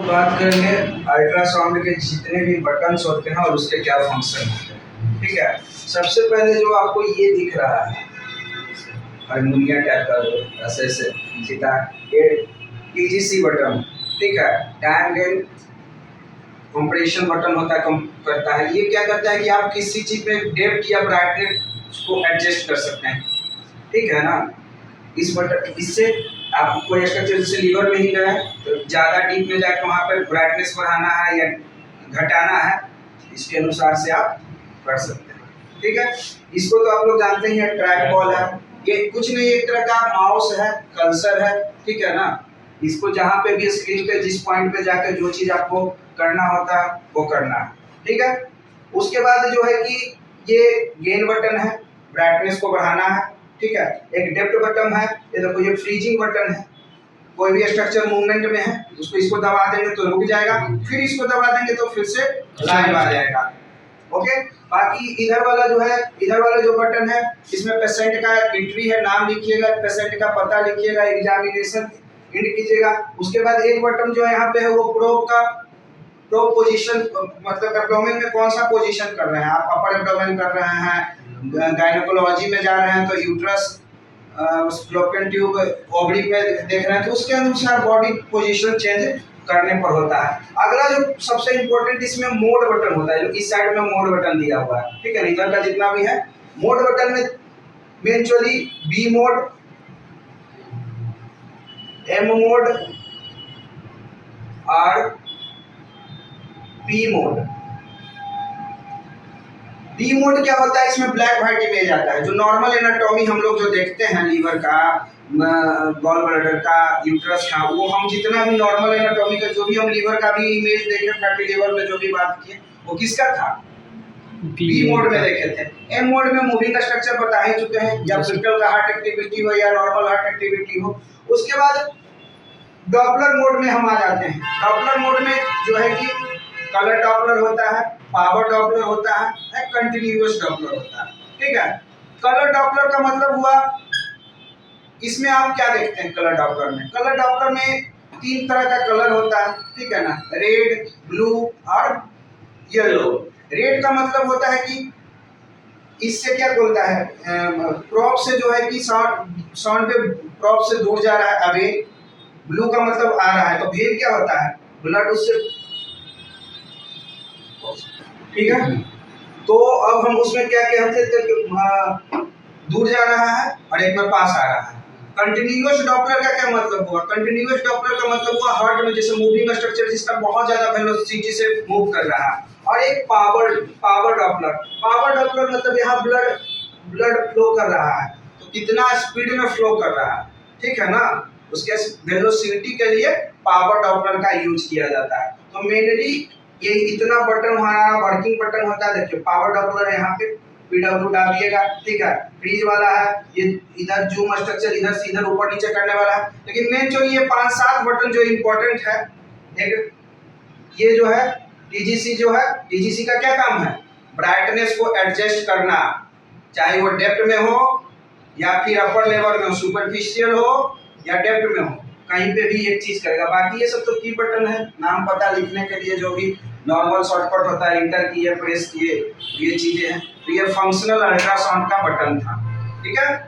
बात करेंगे अल्ट्रासाउंड के जितने भी बटन्स होते हैं और उसके क्या फंक्शन होते हैं। ठीक है, सबसे पहले जो आपको ये दिख रहा है हारमोनिया टाइप का ऐसे ऐसे सीधा ये टीजीसी बटन, ठीक है, टाइम गेन कंप्रेशन बटन होता है, कम करता है। ये क्या करता है कि आप किसी चीज़ में डेप्थ या ब्राइटनेस को एडजस्ट कर सकते हैं, ठीक है ना। इस बटन इससे आप कोई स्ट्रक्चर जैसे लीवर में ही गए तो ज़्यादा डीप में जाकर वहाँ पर ब्राइटनेस बढ़ाना है या घटाना है, इसके अनुसार से आप कर सकते हैं, ठीक है। इसको तो आप लोग जानते ही हैं, ट्रैक बॉल है, ये कुछ नहीं एक तरह का माउस है, कर्सर है, ठीक है ना। इसको जहाँ पे भी स्क्रीन पे जिस पॉइंट पे जाकर जो चीज़ आपको करना होता है वो करना है, ठीक है। उसके बाद जो है कि ये गेन बटन है, ब्राइटनेस को बढ़ाना है, ठीक है। एक डेप्थ बटन है, ये देखो ये फ्रीजिंग बटन है, कोई भी स्ट्रक्चर मूवमेंट में है उसको इसको दबा देंगे तो रुक जाएगा, फिर इसको दबा देंगे तो फिर से लाइव आ जाएगा, ओके। बाकी इधर वाला जो है, इधर वाला जो बटन है इसमें पेशेंट का एंट्री है, नाम लिखिएगा, पेशेंट का पता लिखिएगा, एग्जामिनेशन इंड कीजिएगा। उसके बाद एक बटन जो है यहाँ पे है वो प्रोब का, प्रोब पोजीशन, मतलब एब्डोमेन में कौन सा पोजीशन कर रहे हैं आप, अपर एब्डोमेन कर रहे हैं, गायनेकोलॉजी में जा रहे हैं तो यूट्रस, फ्लोपियन ट्यूब, ओवरी पे देख रहे हैं तो उसके अनुसार बॉडी पोजीशन चेंज करने पर होता है। अगला जो सबसे इम्पोर्टेंट इसमें मोड बटन होता है, जो इस साइड में मोड बटन दिया हुआ है, ठीक है। इधर का जितना भी है मोड बटन में eventually B mode, M mode और पी मोड। पी मोड क्या होता है, इसमें ब्लैक व्हाइट इमेज आता है, जो नॉर्मल एनाटॉमी हम लोग जो देखते हैं लीवर का, गॉल ब्लैडर का, यूट्रस का, वो हम जितना भी नॉर्मल एनाटॉमी का जो भी हम लीवर का भी इमेज देखे, फैटी लीवर में जो भी बात किए वो किसका था, बी मोड में देखे थे। एम मोड में मूविंग का स्ट्रक्चर बता ही चुके हैं, या क्रिटिकल का हार्ट एक्टिविटी हो या नॉर्मल हार्ट एक्टिविटी हो। उसके बाद डॉपलर मोड में हम आ जाते हैं। डॉपलर मोड में जो है कि कलर डॉपलर होता है, पावर डॉपलर होता है, कंटिन्यूअस डॉपलर होता है, ठीक है। कलर डॉपलर का मतलब हुआ, इसमें आप क्या देखते हैं कलर डॉपलर में, कलर डॉपलर में 3 तरह का कलर होता है, ठीक है ना, रेड, ब्लू और येलो। रेड का मतलब होता है कि इससे क्या बोलता है, प्रॉप से जो है कि साउंड पे प्रॉप से दूर जा रहा है, अवे। ब्लू का मतलब आ रहा है, तो वेव क्या होता है, ब्लड उससे, ठीक है। तो अब हम उसमें क्या कहते थे कि दूर जा रहा है और एक में पास आ रहा है। कंटिन्यूअस डॉपलर का क्या मतलब हुआ, कंटिन्यूअस डॉपलर का मतलब हुआ हार्ट में जैसे मूविंग स्ट्रक्चर जिसका बहुत ज्यादा वेलोसिटी से मूव कर रहा है। और एक पावर डॉपलर, पावर डॉपलर मतलब यहाँ ब्लड फ्लो कर रहा है, तो कितना स्पीड में फ्लो कर रहा है, ठीक है ना, उसके वेलोसिटी के लिए पावर डॉपलर का यूज किया जाता है। तो मेनली ये इतना बटन हमारा वर्किंग बटन होता है। देखिए पावर डॉपलर यहाँ पे PW डालिएगा, ठीक है। फ्रीज वाला है, ये इधर जूम स्ट्रक्चर इधर से इधर ऊपर नीचे करने वाला है। लेकिन मेन जो ये 5-7 बटन जो इम्पोर्टेंट है, एक ये जो है TGC जो है, TGC का क्या काम है, ब्राइटनेस को एडजस्ट करना, चाहे वो डेप्थ में हो या फिर अपर लेवल में हो, सुपरफिशियल हो या डेप्थ में हो, कहीं पे भी एक चीज करेगा। बाकी ये सब तो की बटन है, नाम पता लिखने के लिए जो भी नॉर्मल शॉर्टकट होता है, इंटर किए, प्रेस किए, ये चीजें हैं। तो ये फंक्शनल अल्ट्रासाउंड का बटन था, ठीक है।